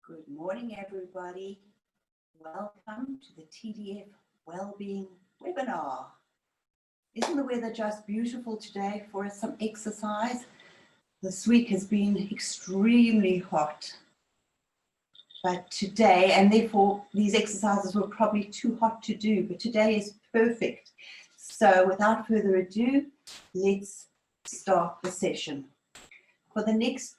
Good morning, everybody. Welcome to the TDF Wellbeing Webinar. Isn't the weather just beautiful today for some exercise? This week has been extremely hot. But today, and therefore these exercises were probably too hot to do, but today is perfect. So without further ado, let's start the session. For the next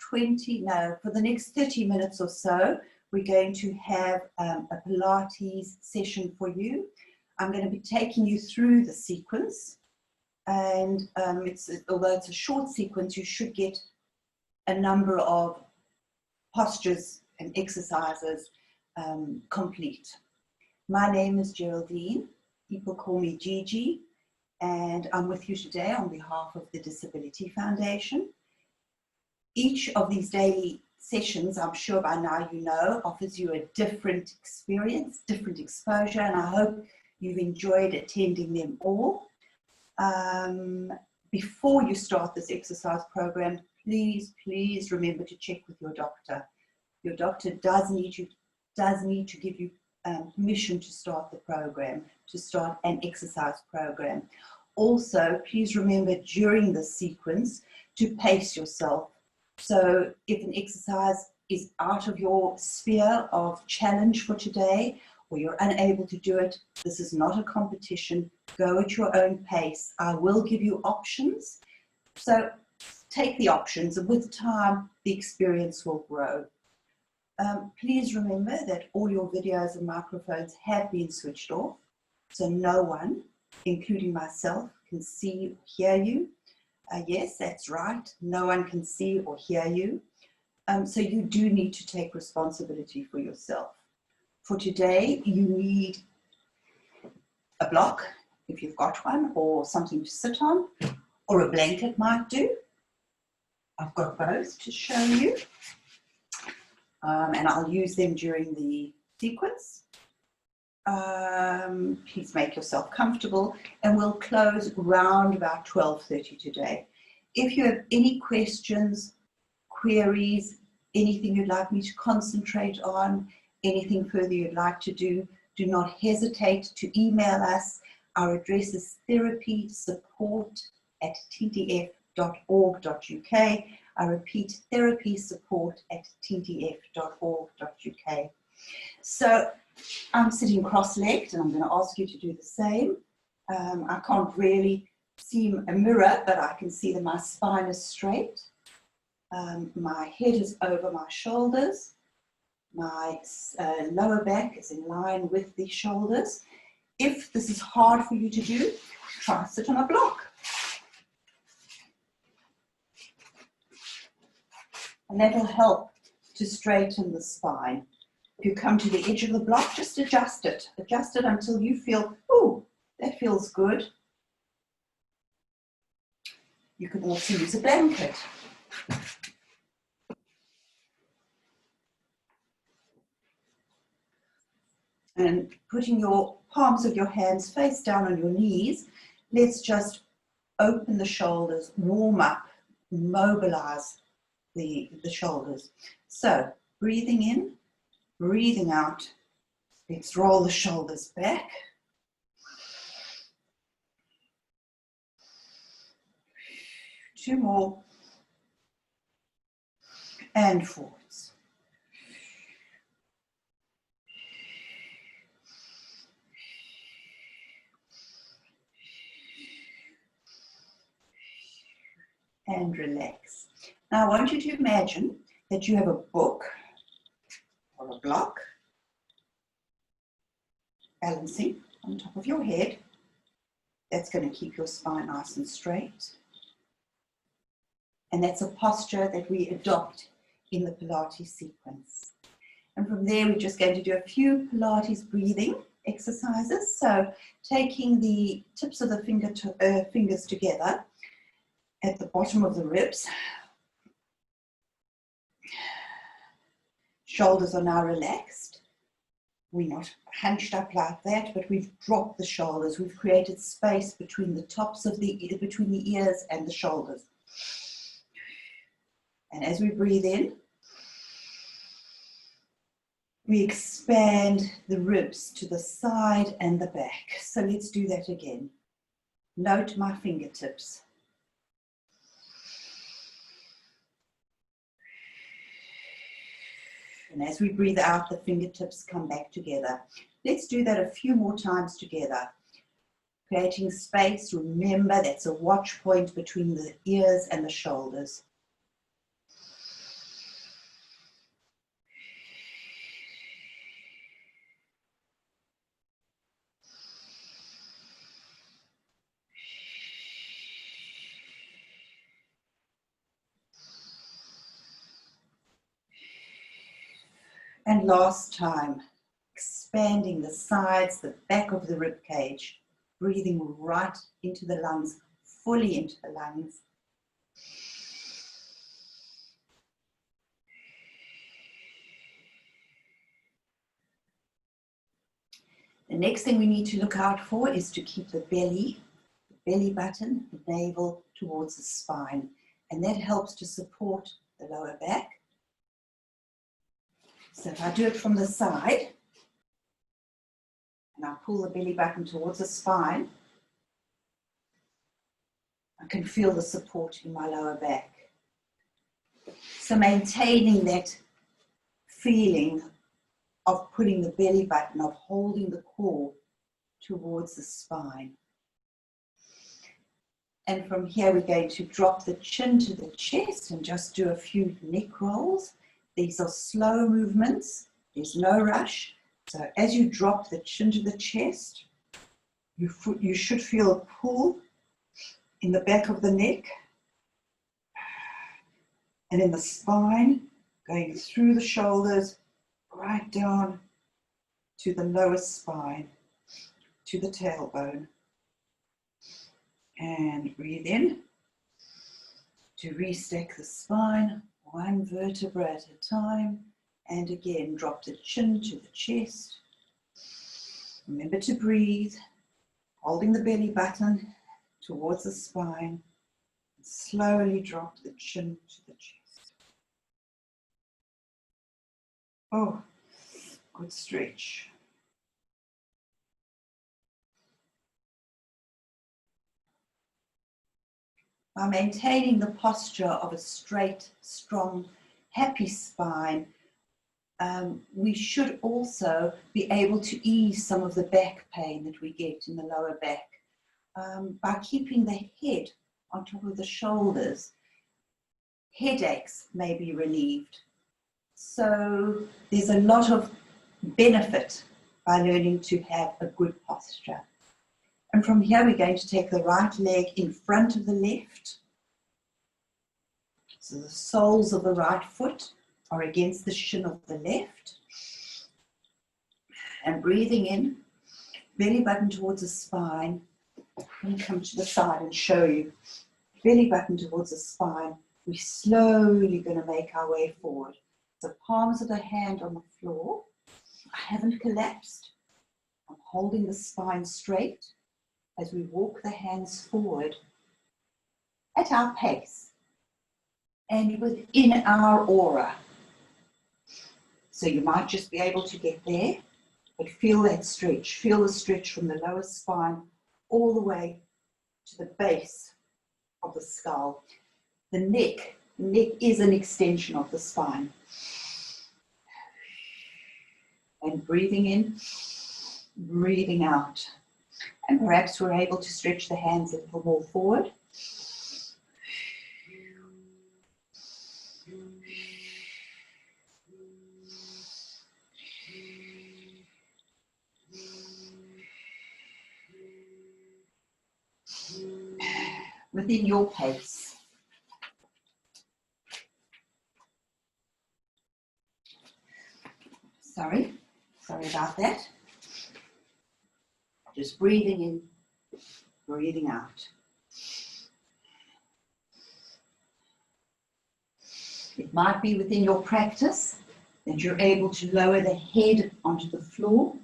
30 minutes or so, we're going to have a Pilates session for you. I'm going to be taking you through the sequence, and although it's a short sequence, you should get a number of postures and exercises complete. My name is Geraldine. People call me Gigi, and I'm with you today on behalf of the Disability Foundation. Each of these daily sessions, I'm sure by now you know, offers you a different experience, different exposure, and I hope you've enjoyed attending them all. Before you start this exercise program, please remember to check with your doctor. Your doctor does need to give you permission to start the program, to start an exercise program. Also, please remember during the sequence to pace yourself. So if an exercise is out of your sphere of challenge for today, or you're unable to do it, this is not a competition. Go at your own pace. I will give you options. So take the options, and with time, the experience will grow. Please remember that all your videos and microphones have been switched off, so no one, including myself, can see or hear you. Yes, that's right. No one can see or hear you. So you do need to take responsibility for yourself. For today, you need a block, if you've got one, or something to sit on, or a blanket might do. I've got both to show you. And I'll use them during the sequence. Please make yourself comfortable, and we'll close around about 12:30 today. If you have any questions, queries, anything you'd like me to concentrate on, anything further you'd like to do, do not hesitate to email us. Our address is therapysupport@tdf.org.uk. I repeat, therapysupport@tdf.org.uk. So I'm sitting cross-legged, and I'm going to ask you to do the same. I can't really see a mirror, but I can see that my spine is straight. My head is over my shoulders. My lower back is in line with the shoulders. If this is hard for you to do, try sit on a block. And that'll help to straighten the spine. If you come to the edge of the block, just adjust it. Adjust it until you feel, oh, that feels good. You can also use a blanket. And putting your palms of your hands face down on your knees, let's just open the shoulders, warm up, mobilize the shoulders. So breathing in, breathing out. Let's roll the shoulders back. Two more. And forwards. And relax. Now I want you to imagine that you have a book or a block balancing on top of your head. That's going to keep your spine nice and straight. And that's a posture that we adopt in the Pilates sequence. And from there, we're just going to do a few Pilates breathing exercises. So taking the tips of the fingers together at the bottom of the ribs. Shoulders are now relaxed. We're not hunched up like that, but we've dropped the shoulders. We've created space between the tops of between the ears and the shoulders. And as we breathe in, we expand the ribs to the side and the back. So let's do that again. Note my fingertips. And as we breathe out, the fingertips come back together. Let's do that a few more times together. Creating space, remember that's a watch point between the ears and the shoulders. And last time, expanding the sides, the back of the rib cage, breathing right into the lungs, fully into the lungs. The next thing we need to look out for is to keep the belly button, the navel towards the spine. And that helps to support the lower back. So if I do it from the side, and I pull the belly button towards the spine, I can feel the support in my lower back. So maintaining that feeling of putting the belly button, of holding the core towards the spine. And from here we're going to drop the chin to the chest and just do a few neck rolls. These are slow movements, there's no rush. So as you drop the chin to the chest, you should feel a pull in the back of the neck and in the spine, going through the shoulders, right down to the lower spine, to the tailbone. And breathe in to restack the spine, one vertebra at a time. And again, drop the chin to the chest. Remember to breathe, holding the belly button towards the spine. And slowly drop the chin to the chest. Oh, good stretch. By maintaining the posture of a straight, strong, happy spine, we should also be able to ease some of the back pain that we get in the lower back. By keeping the head on top of the shoulders, headaches may be relieved. So there's a lot of benefit by learning to have a good posture. And from here we're going to take the right leg in front of the left. So the soles of the right foot are against the shin of the left. And breathing in, belly button towards the spine. I'm going to come to the side and show you. Belly button towards the spine. We're slowly going to make our way forward. The palms of the hand on the floor. I haven't collapsed. I'm holding the spine straight as we walk the hands forward at our pace and within our aura. So you might just be able to get there, but feel that stretch. Feel the stretch from the lower spine all the way to the base of the skull. The neck is an extension of the spine. And breathing in, breathing out. And perhaps we're able to stretch the hands a little more forward. Within your pace. Sorry about that. Just breathing in, breathing out. It might be within your practice that you're able to lower the head onto the floor.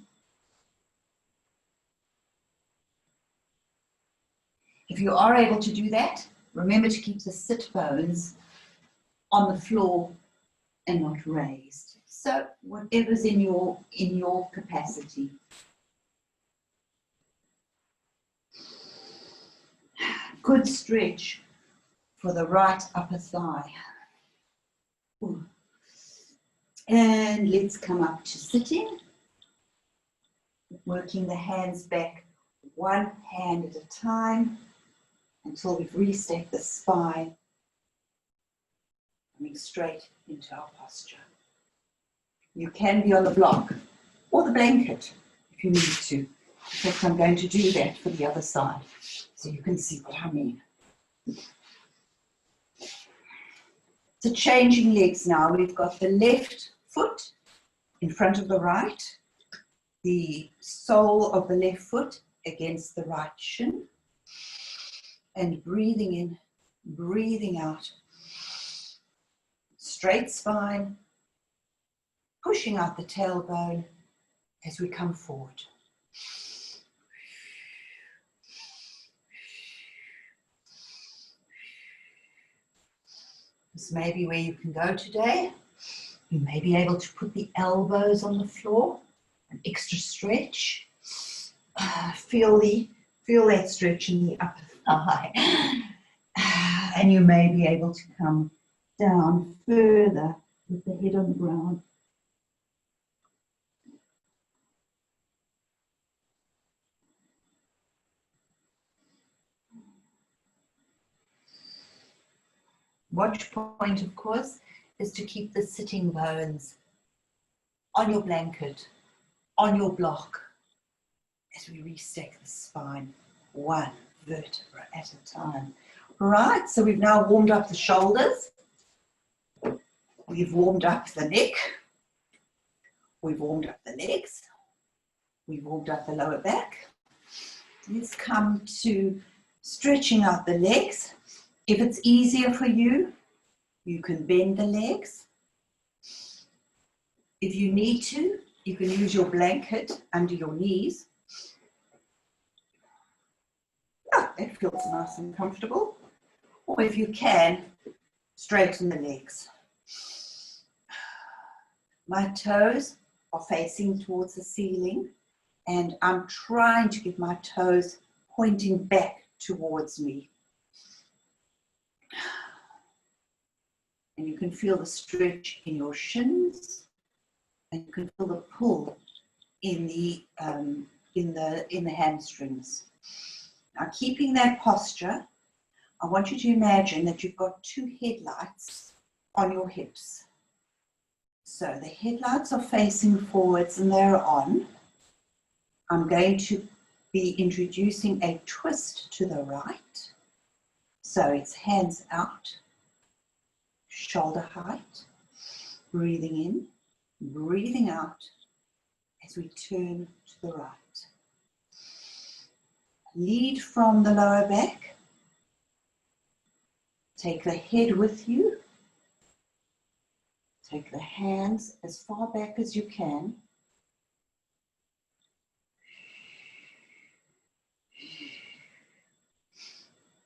If you are able to do that, remember to keep the sit bones on the floor and not raised. So whatever's in your capacity. Good stretch for the right upper thigh. Ooh. And let's come up to sitting. Working the hands back one hand at a time until we've restacked the spine. Coming straight into our posture. You can be on the block or the blanket if you need to. In fact, I'm going to do that for the other side so you can see what I mean. So changing legs now. We've got the left foot in front of the right, the sole of the left foot against the right shin, and breathing in, breathing out. Straight spine, pushing out the tailbone as we come forward. This may be where you can go today. You may be able to put the elbows on the floor, an extra stretch. Feel that stretch in the upper thigh. And you may be able to come down further with the head on the ground. Watch point, of course, is to keep the sitting bones on your blanket, on your block, as we restack the spine, one vertebra at a time. Right, so we've now warmed up the shoulders. We've warmed up the neck. We've warmed up the legs. We've warmed up the lower back. Let's come to stretching out the legs. If it's easier for you, you can bend the legs. If you need to, you can use your blanket under your knees. Yeah, that feels nice and comfortable. Or if you can, straighten the legs. My toes are facing towards the ceiling, and I'm trying to get my toes pointing back towards me. And you can feel the stretch in your shins, and you can feel the pull in the hamstrings. Now, keeping that posture, I want you to imagine that you've got two headlights on your hips. So the headlights are facing forwards and they're on. I'm going to be introducing a twist to the right. So it's hands out, shoulder height, breathing in, breathing out as we turn to the right. Lead from the lower back. Take the head with you. Take the hands as far back as you can.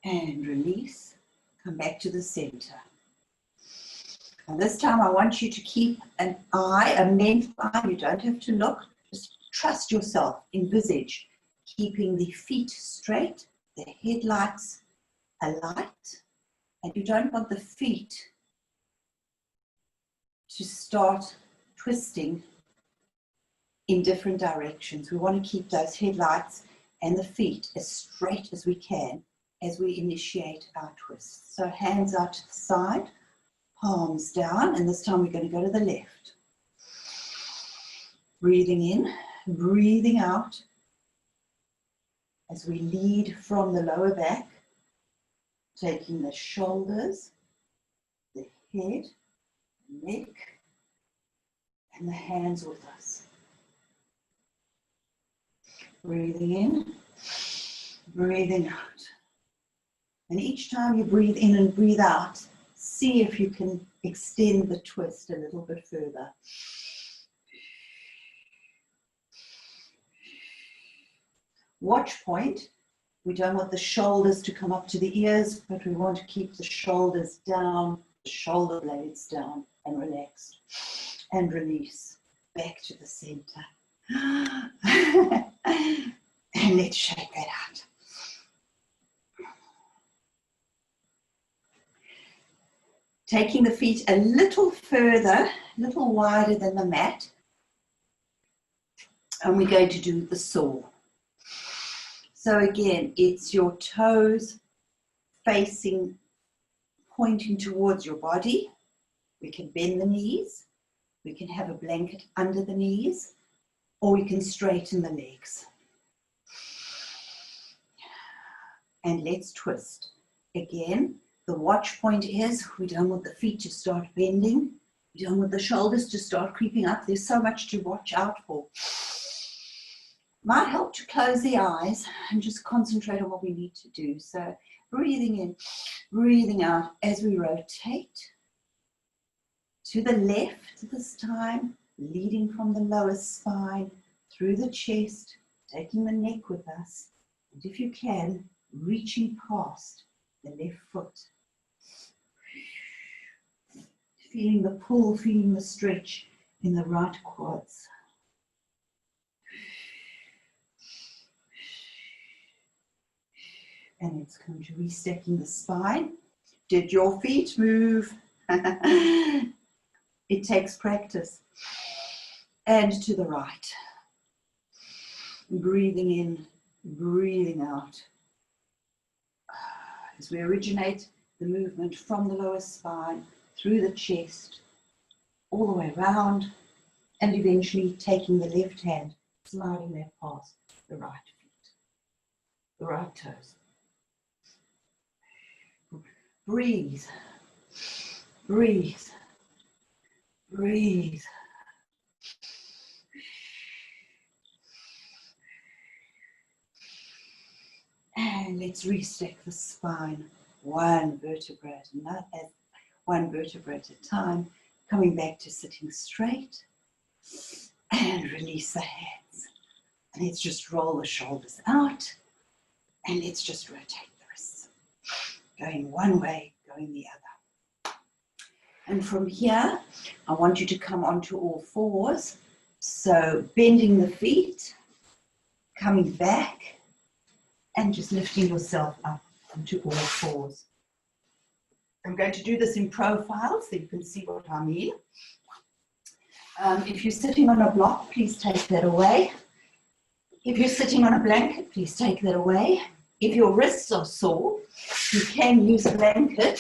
And release. Come back to the center. And this time I want you to keep an eye, a mental eye. You don't have to look. Just trust yourself. Envisage keeping the feet straight, the headlights alight. And you don't want the feet to start twisting in different directions. We want to keep those headlights and the feet as straight as we can as we initiate our twist. So hands out to the side, palms down, and this time we're going to go to the left. Breathing in, breathing out as we lead from the lower back, taking the shoulders, the head, neck, and the hands with us. Breathing in, breathing out. And each time you breathe in and breathe out, see if you can extend the twist a little bit further. Watch point. We don't want the shoulders to come up to the ears, but we want to keep the shoulders down, the shoulder blades down and relaxed. and release back to the center. And let's shake that out. Taking the feet a little further, a little wider than the mat. And we're going to do the saw. So again, it's your toes facing, pointing towards your body. We can bend the knees. We can have a blanket under the knees, or we can straighten the legs. And let's twist. Again, the watch point is we don't want the feet to start bending. We don't want the shoulders to start creeping up. There's so much to watch out for. Might help to close the eyes and just concentrate on what we need to do. So breathing in, breathing out as we rotate to the left this time, leading from the lower spine through the chest, taking the neck with us. And if you can, reaching past the left foot. Feeling the pull, feeling the stretch in the right quads. And it's come to restacking the spine. Did your feet move? It takes practice. And to the right. Breathing in, breathing out. As we originate the movement from the lower spine, through the chest, all the way around, and eventually taking the left hand, sliding that past the right feet, the right toes. Breathe, breathe, breathe. And let's restack the spine, one vertebra at a time, coming back to sitting straight, and release the hands. And let's just roll the shoulders out, and let's just rotate the wrists. Going one way, going the other. And from here, I want you to come onto all fours. So bending the feet, coming back, and just lifting yourself up onto all fours. I'm going to do this in profile so you can see what I mean. If you're sitting on a block, please take that away. If you're sitting on a blanket, please take that away. If your wrists are sore, you can use a blanket.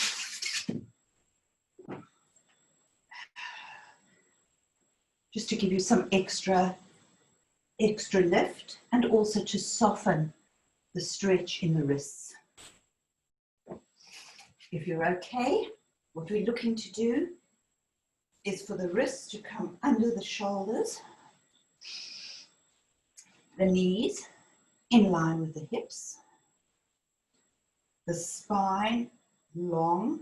Just to give you some extra lift and also to soften the stretch in the wrists. If you're okay, what we're looking to do is for the wrists to come under the shoulders, the knees in line with the hips, the spine long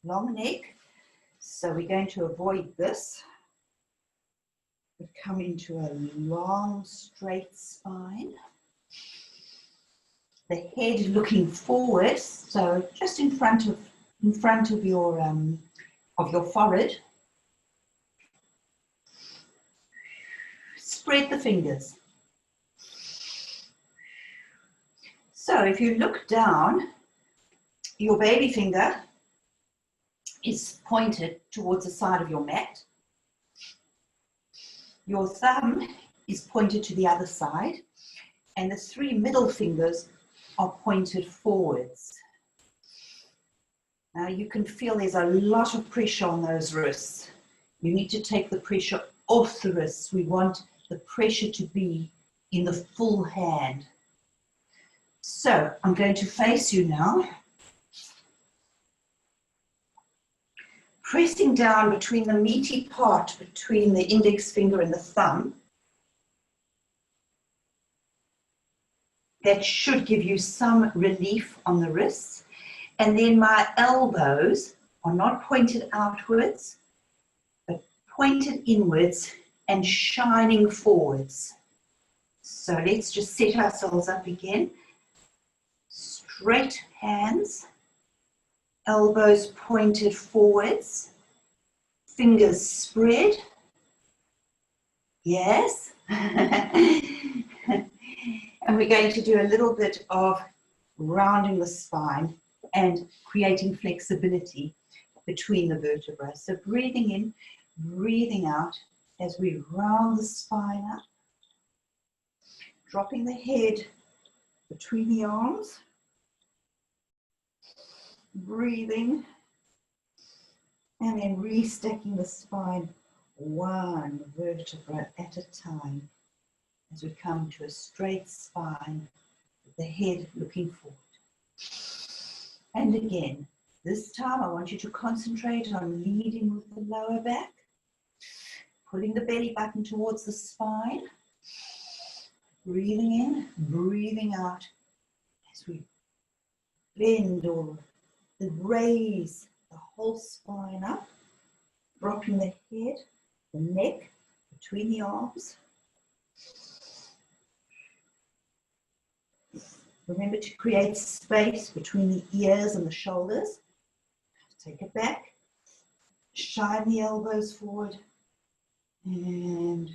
neck. So we're going to avoid this, but come into a long straight spine. The head looking forward, so just in front of your forehead. Spread the fingers. So if you look down, your baby finger is pointed towards the side of your mat. Your thumb is pointed to the other side, and the three middle fingers are pointed forwards. Now you can feel there's a lot of pressure on those wrists. You need to take the pressure off the wrists. We want the pressure to be in the full hand. So I'm going to face you now. Pressing down between the meaty part between the index finger and the thumb. That should give you some relief on the wrists. And then my elbows are not pointed outwards, but pointed inwards and shining forwards. So let's just set ourselves up again. Straight hands, elbows pointed forwards, fingers spread, Yes. And we're going to do a little bit of rounding the spine and creating flexibility between the vertebrae. So breathing in, breathing out as we round the spine up, dropping the head between the arms, breathing, and then restacking the spine one vertebra at a time as we come to a straight spine with the head looking forward. And again, this time I want you to concentrate on leading with the lower back, pulling the belly button towards the spine, breathing in, breathing out as we bend or raise the whole spine up, dropping the head, the neck between the arms. Remember to create space between the ears and the shoulders. Take it back, shine the elbows forward, and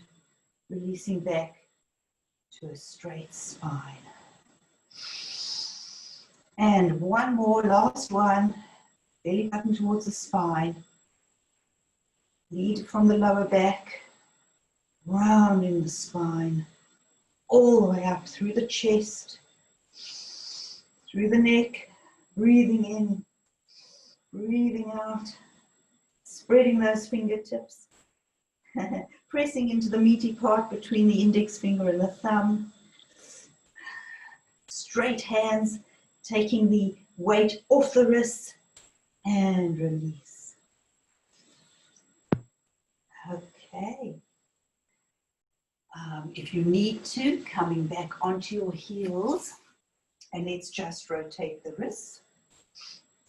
releasing back to a straight spine. And one more, last one, belly button towards the spine. Lead from the lower back, rounding the spine, all the way up through the chest, through the neck, breathing in, breathing out, spreading those fingertips, pressing into the meaty part between the index finger and the thumb. Straight hands, taking the weight off the wrists, and release. Okay. If you need to, coming back onto your heels, and let's just rotate the wrists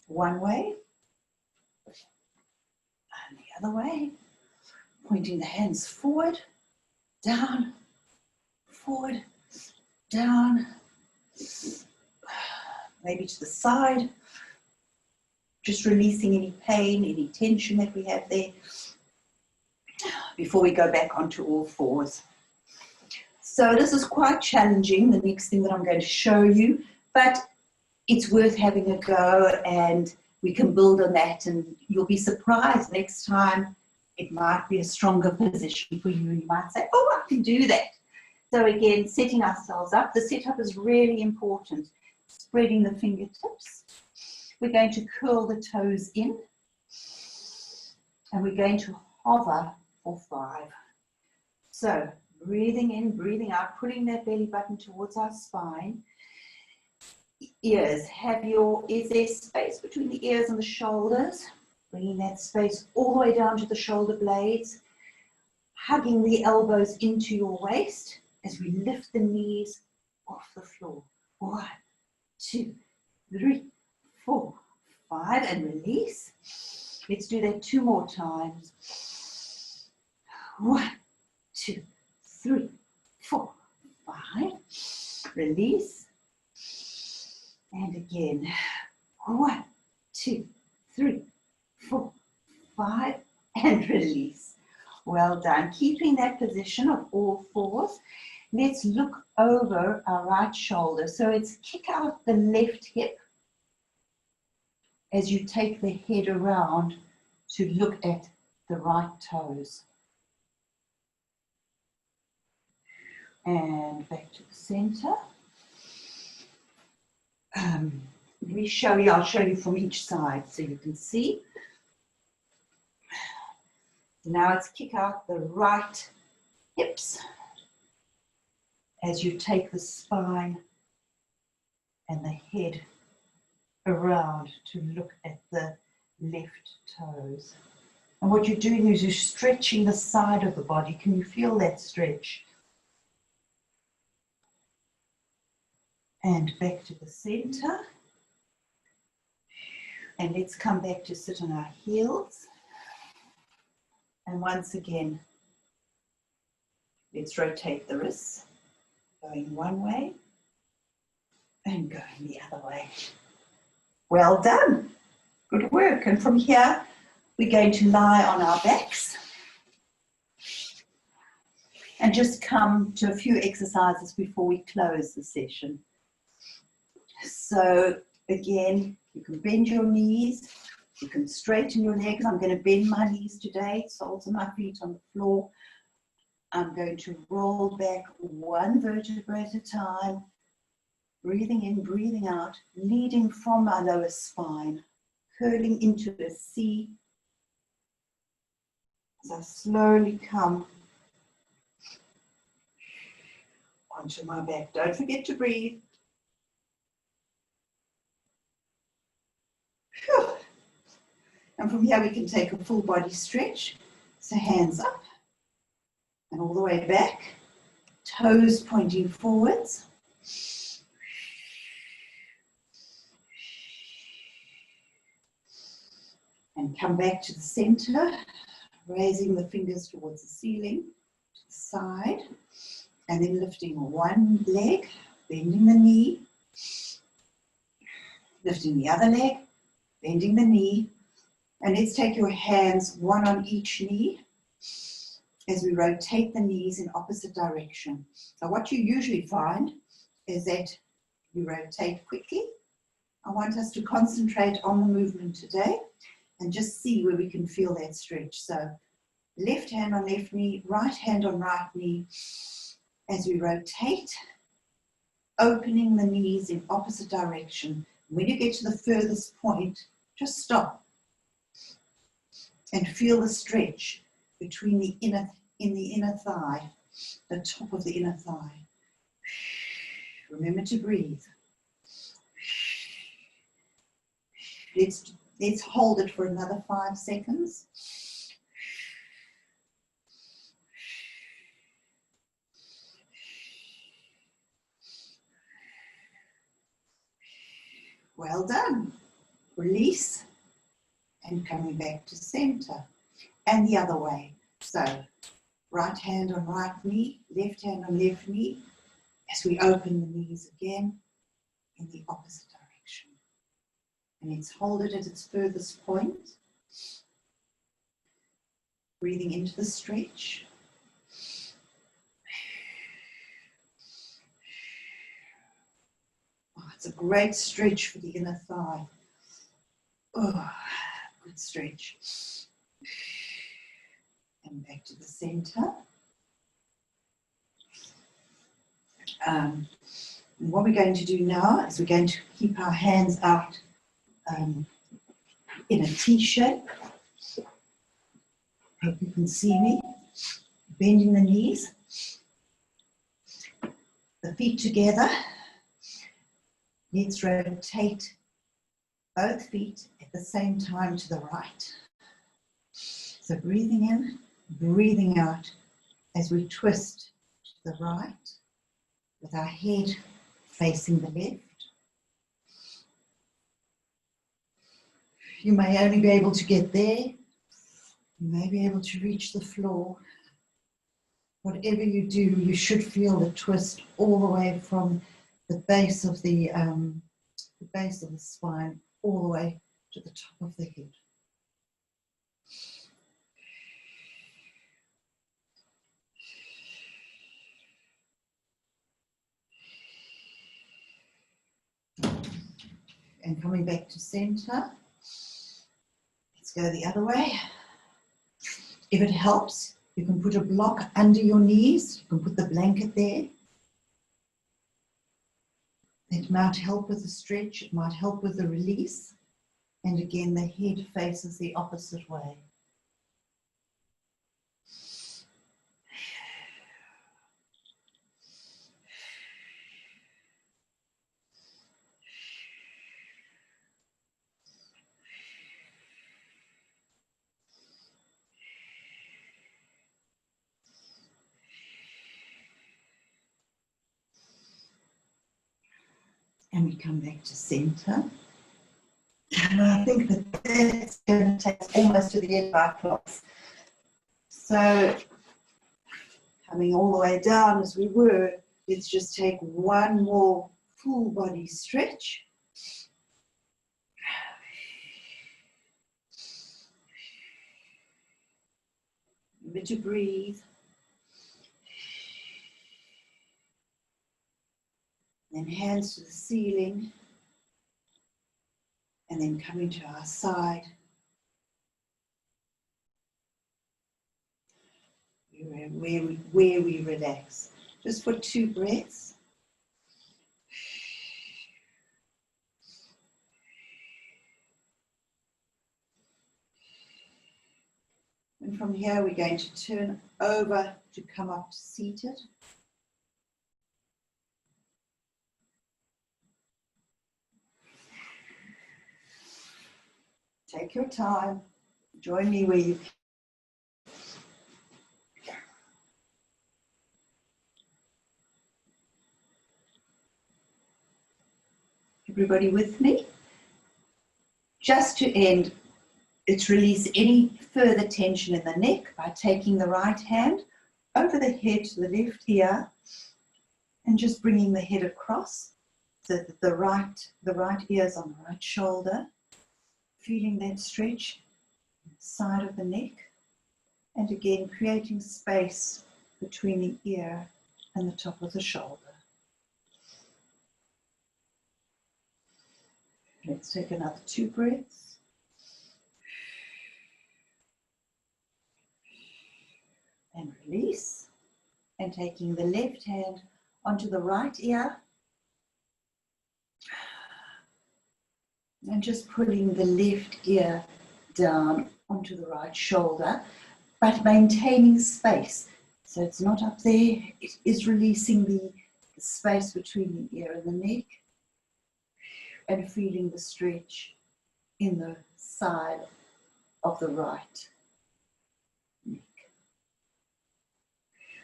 one way and the other way, pointing the hands forward, down, forward, down, maybe to the side, just releasing any pain, any tension that we have there before we go back onto all fours. So this is quite challenging, the next thing that I'm going to show you, but it's worth having a go and we can build on that, and you'll be surprised next time it might be a stronger position for you. You might say, oh, I can do that. So again, setting ourselves up. The setup is really important. Spreading the fingertips. We're going to curl the toes in and we're going to hover for 5. So breathing in, breathing out, pulling that belly button towards our spine. Ears, is there space between the ears and the shoulders? Bringing that space all the way down to the shoulder blades. Hugging the elbows into your waist as we lift the knees off the floor. 1, 2, 3, 4, 5, and release. Let's do that 2 more times. 1, 2, 3, 4, 5. Release. And again. 1, 2, 3, 4, 5, and release. Well done. Keeping that position of all fours. Let's look over our right shoulder. So it's kick out the left hip as you take the head around to look at the right toes. And back to the center. I'll show you from each side so you can see. Now it's kick out the right hips as you take the spine and the head around to look at the left toes. And what you're doing is you're stretching the side of the body. Can you feel that stretch? And back to the center. And let's come back to sit on our heels. And once again, let's rotate the wrists, going one way and going the other way. Well done. Good work. And from here, we're going to lie on our backs. and just come to a few exercises before we close the session. So again, you can bend your knees, you can straighten your legs. I'm going to bend my knees today, soles of my feet on the floor. I'm going to roll back one vertebra at a time, breathing in, breathing out, leading from my lower spine, curling into a C. As I slowly come onto my back. Don't forget to breathe. Whew. And from here we can take a full body stretch. So hands up and all the way back, toes pointing forwards. And come back to the center, raising the fingers towards the ceiling, to the side, and then lifting one leg, bending the knee, lifting the other leg, bending the knee, and let's take your hands one on each knee as we rotate the knees in opposite direction. So what you usually find is that you rotate quickly. I want us to concentrate on the movement today and just see where we can feel that stretch. So left hand on left knee, right hand on right knee, as we rotate, opening the knees in opposite direction. When you get to the furthest point, just stop and feel the stretch between the inner thigh, the top of the inner thigh. Remember to breathe. Let's hold it for another 5 seconds. Well done. Release and coming back to center. And the other way. So right hand on right knee, left hand on left knee, as we open the knees again in the opposite direction. And let's hold it at its furthest point. Breathing into the stretch. Oh, it's a great stretch for the inner thigh. Oh, good stretch. And back to the center. What we're going to do now is we're going to keep our hands out in a T shape. Hope you can see me. Bending the knees, the feet together. Let's rotate both feet at the same time to the right. So breathing in, breathing out as we twist to the right with our head facing the left. You may only be able to get there. You may be able to reach the floor. Whatever you do, you should feel the twist all the way from the base of the spine all the way to the top of the head. And coming back to center. Let's go the other way. If it helps, you can put a block under your knees. You can put the blanket there. It might help with the stretch. It might help with the release. And again, the head faces the opposite way. And we come back to center. And I think that's going to take us almost to the end of our class. So coming all the way down as we were, let's just take one more full body stretch. Remember to breathe. And hands to the ceiling. And then coming to our side. Where we relax. Just for 2 breaths. And from here we're going to turn over to come up to seated. Take your time. Join me where you can. Everybody with me? Just to end, let's release any further tension in the neck by taking the right hand over the head to the left ear and just bringing the head across so that the right ear is on the right shoulder. Feeling that stretch side of the neck, and again creating space between the ear and the top of the shoulder. Let's take another 2 breaths. And release. And taking the left hand onto the right ear. And just pulling the left ear down onto the right shoulder, but maintaining space. So it's not up there, it is releasing the space between the ear and the neck, and feeling the stretch in the side of the right neck.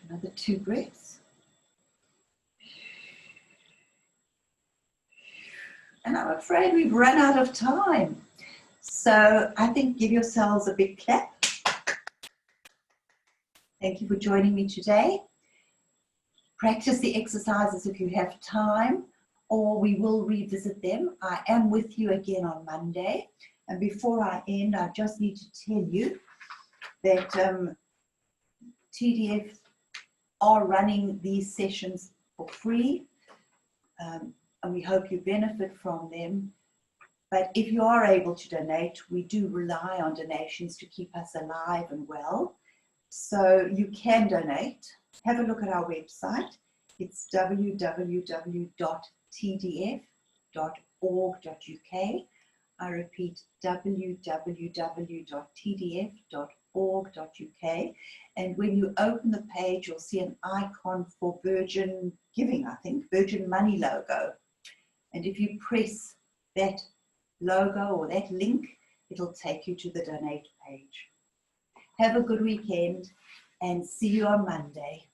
Another 2 breaths. And I'm afraid we've run out of time. So I think give yourselves a big clap. Thank you for joining me today. Practice the exercises if you have time, or we will revisit them. I am with you again on Monday. And before I end, I just need to tell you that TDF are running these sessions for free. And we hope you benefit from them. But if you are able to donate, we do rely on donations to keep us alive and well. So you can donate. Have a look at our website. It's www.tdf.org.uk. I repeat, www.tdf.org.uk. And when you open the page, you'll see an icon for Virgin Giving, I think, Virgin Money logo. And if you press that logo or that link, it'll take you to the donate page. Have a good weekend and see you on Monday.